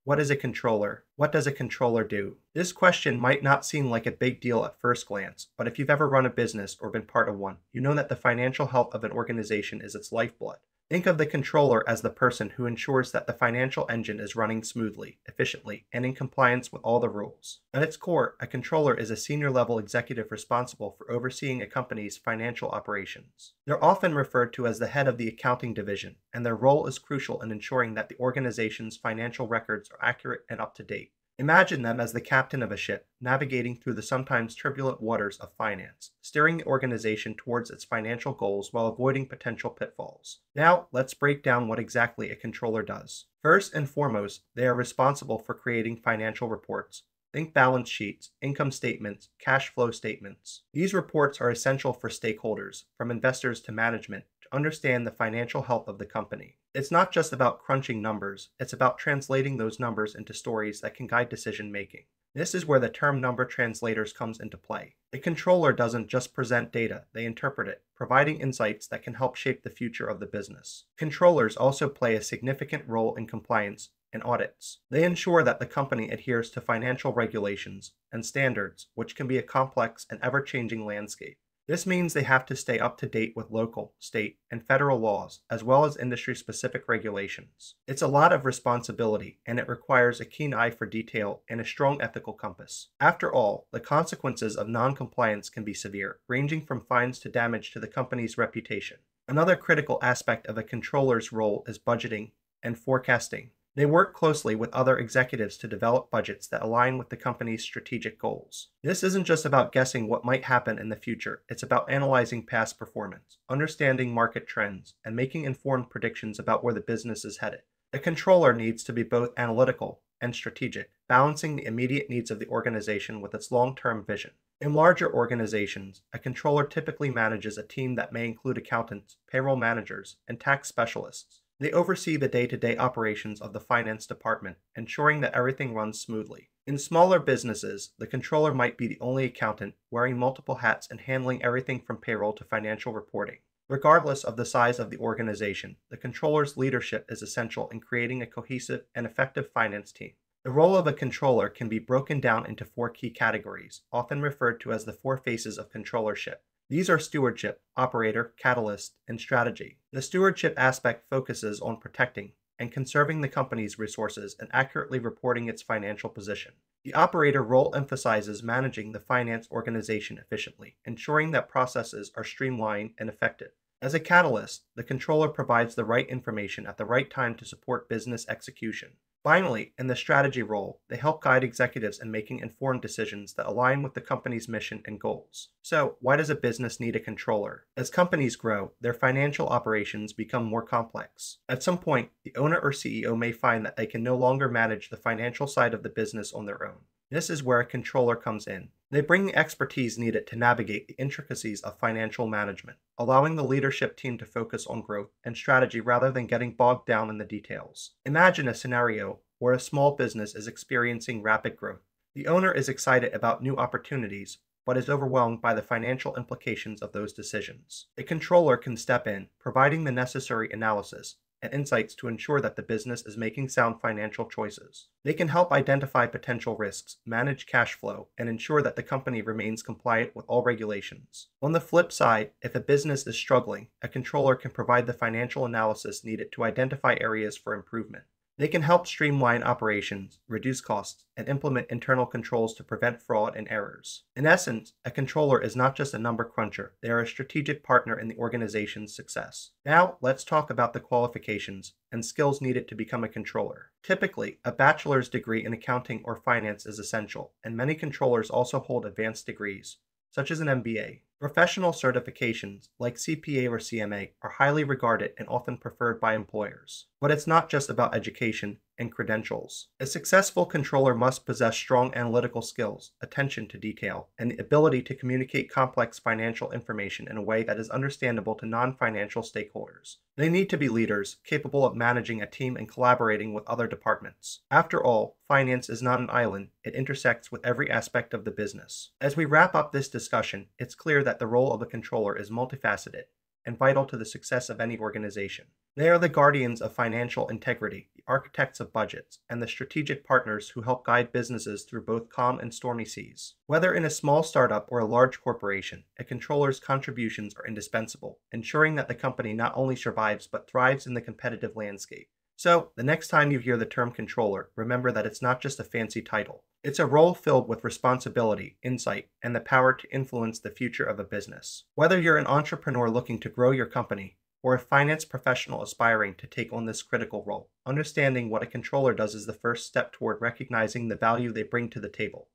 What is a controller? What does a controller do? This question might not seem like a big deal at first glance, but if you've ever run a business or been part of one, you know that the financial health of an organization is its lifeblood. Think of the controller as the person who ensures that the financial engine is running smoothly, efficiently, and in compliance with all the rules. At its core, a controller is a senior level executive responsible for overseeing a company's financial operations. They're often referred to as the head of the accounting division, and their role is crucial in ensuring that the organization's financial records are accurate and up to date. Imagine them as the captain of a ship, navigating through the sometimes turbulent waters of finance, steering the organization towards its financial goals while avoiding potential pitfalls. Now, let's break down what exactly a controller does. First and foremost, they are responsible for creating financial reports. Think balance sheets, income statements, cash flow statements. These reports are essential for stakeholders, from investors to management, to understand the financial health of the company. It's not just about crunching numbers, it's about translating those numbers into stories that can guide decision making. This is where the term number translators comes into play. A controller doesn't just present data, they interpret it, providing insights that can help shape the future of the business. Controllers also play a significant role in compliance and audits. They ensure that the company adheres to financial regulations and standards, which can be a complex and ever-changing landscape. This means they have to stay up to date with local, state, and federal laws, as well as industry-specific regulations. It's a lot of responsibility, and it requires a keen eye for detail and a strong ethical compass. After all, the consequences of non-compliance can be severe, ranging from fines to damage to the company's reputation. Another critical aspect of a controller's role is budgeting and forecasting. They work closely with other executives to develop budgets that align with the company's strategic goals. This isn't just about guessing what might happen in the future, it's about analyzing past performance, understanding market trends, and making informed predictions about where the business is headed. A controller needs to be both analytical and strategic, balancing the immediate needs of the organization with its long-term vision. In larger organizations, a controller typically manages a team that may include accountants, payroll managers, and tax specialists. They oversee the day-to-day operations of the finance department, ensuring that everything runs smoothly. In smaller businesses, the controller might be the only accountant, wearing multiple hats and handling everything from payroll to financial reporting. Regardless of the size of the organization, the controller's leadership is essential in creating a cohesive and effective finance team. The role of a controller can be broken down into 4 key categories, often referred to as the 4 faces of controllership. These are stewardship, operator, catalyst, and strategy. The stewardship aspect focuses on protecting and conserving the company's resources and accurately reporting its financial position. The operator role emphasizes managing the finance organization efficiently, ensuring that processes are streamlined and effective. As a catalyst, the controller provides the right information at the right time to support business execution. Finally, in the strategy role, they help guide executives in making informed decisions that align with the company's mission and goals. So, why does a business need a controller? As companies grow, their financial operations become more complex. At some point, the owner or CEO may find that they can no longer manage the financial side of the business on their own. This is where a controller comes in. They bring the expertise needed to navigate the intricacies of financial management, allowing the leadership team to focus on growth and strategy rather than getting bogged down in the details. Imagine a scenario where a small business is experiencing rapid growth. The owner is excited about new opportunities, but is overwhelmed by the financial implications of those decisions. A controller can step in, providing the necessary analysis and insights to ensure that the business is making sound financial choices. They can help identify potential risks, manage cash flow, and ensure that the company remains compliant with all regulations. On the flip side, if a business is struggling, a controller can provide the financial analysis needed to identify areas for improvement. They can help streamline operations, reduce costs, and implement internal controls to prevent fraud and errors. In essence, a controller is not just a number cruncher, they are a strategic partner in the organization's success. Now, let's talk about the qualifications and skills needed to become a controller. Typically, a bachelor's degree in accounting or finance is essential, and many controllers also hold advanced degrees, such as an MBA. Professional certifications, like CPA or CMA, are highly regarded and often preferred by employers. But it's not just about education and credentials. A successful controller must possess strong analytical skills, attention to detail, and the ability to communicate complex financial information in a way that is understandable to non-financial stakeholders. They need to be leaders, capable of managing a team and collaborating with other departments. After all, finance is not an island, it intersects with every aspect of the business. As we wrap up this discussion, it's clear that the role of a controller is multifaceted and vital to the success of any organization. They are the guardians of financial integrity, the architects of budgets, and the strategic partners who help guide businesses through both calm and stormy seas. Whether in a small startup or a large corporation, a controller's contributions are indispensable, ensuring that the company not only survives but thrives in the competitive landscape. So, the next time you hear the term controller, remember that it's not just a fancy title. It's a role filled with responsibility, insight, and the power to influence the future of a business. Whether you're an entrepreneur looking to grow your company, or a finance professional aspiring to take on this critical role, understanding what a controller does is the first step toward recognizing the value they bring to the table.